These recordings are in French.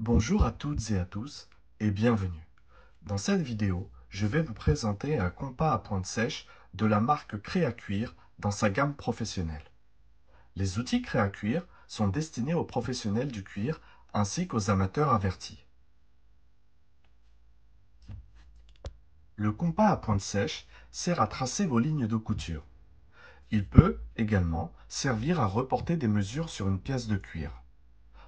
Bonjour à toutes et à tous et bienvenue. Dans cette vidéo, je vais vous présenter un compas à pointe sèche de la marque Créacuir dans sa gamme professionnelle. Les outils Créacuir sont destinés aux professionnels du cuir ainsi qu'aux amateurs avertis. Le compas à pointe sèche sert à tracer vos lignes de couture. Il peut également servir à reporter des mesures sur une pièce de cuir.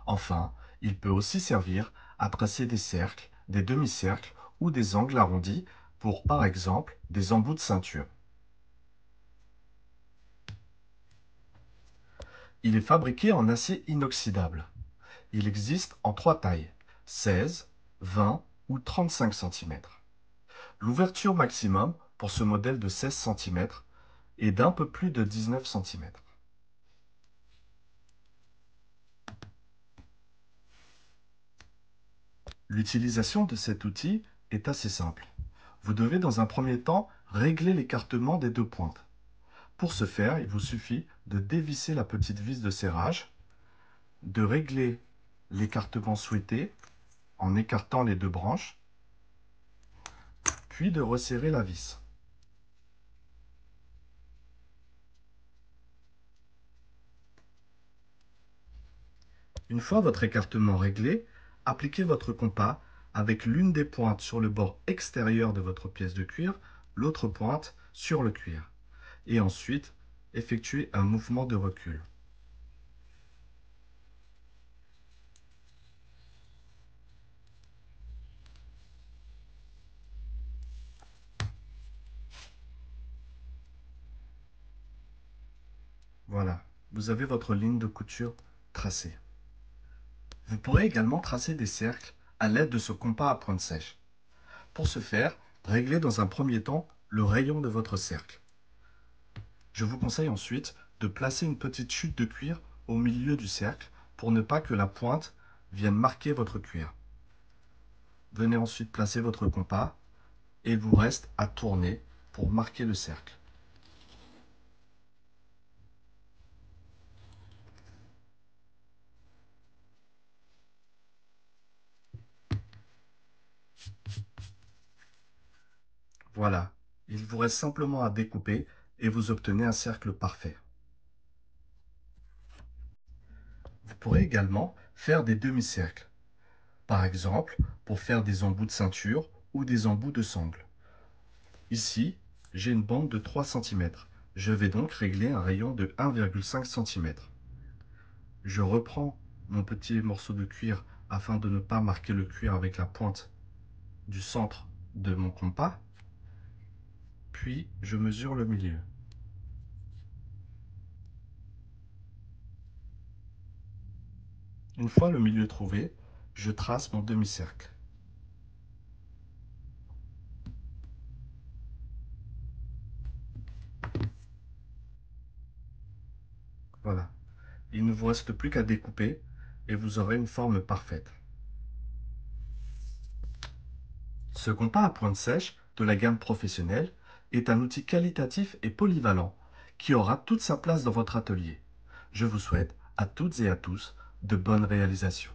Enfin, il peut aussi servir à tracer des cercles, des demi-cercles ou des angles arrondis pour, par exemple, des embouts de ceinture. Il est fabriqué en acier inoxydable. Il existe en trois tailles, 16, 20 ou 35 cm. L'ouverture maximum pour ce modèle de 16 cm est d'un peu plus de 19 cm. L'utilisation de cet outil est assez simple. Vous devez dans un premier temps régler l'écartement des deux pointes. Pour ce faire, il vous suffit de dévisser la petite vis de serrage, de régler l'écartement souhaité en écartant les deux branches, puis de resserrer la vis. Une fois votre écartement réglé, appliquez votre compas avec l'une des pointes sur le bord extérieur de votre pièce de cuir, l'autre pointe sur le cuir. Et ensuite, effectuez un mouvement de recul. Voilà, vous avez votre ligne de couture tracée. Vous pourrez également tracer des cercles à l'aide de ce compas à pointe sèche. Pour ce faire, réglez dans un premier temps le rayon de votre cercle. Je vous conseille ensuite de placer une petite chute de cuir au milieu du cercle pour ne pas que la pointe vienne marquer votre cuir. Venez ensuite placer votre compas et il vous reste à tourner pour marquer le cercle. Voilà, il vous reste simplement à découper et vous obtenez un cercle parfait. Vous pourrez également faire des demi-cercles. Par exemple, pour faire des embouts de ceinture ou des embouts de sangle. Ici, j'ai une bande de 3 cm. Je vais donc régler un rayon de 1,5 cm. Je reprends mon petit morceau de cuir afin de ne pas marquer le cuir avec la pointe du centre de mon compas. Puis, je mesure le milieu. Une fois le milieu trouvé, je trace mon demi-cercle. Voilà. Il ne vous reste plus qu'à découper et vous aurez une forme parfaite. Ce compas à pointe sèche de la gamme professionnelle est un outil qualitatif et polyvalent qui aura toute sa place dans votre atelier. Je vous souhaite à toutes et à tous de bonnes réalisations.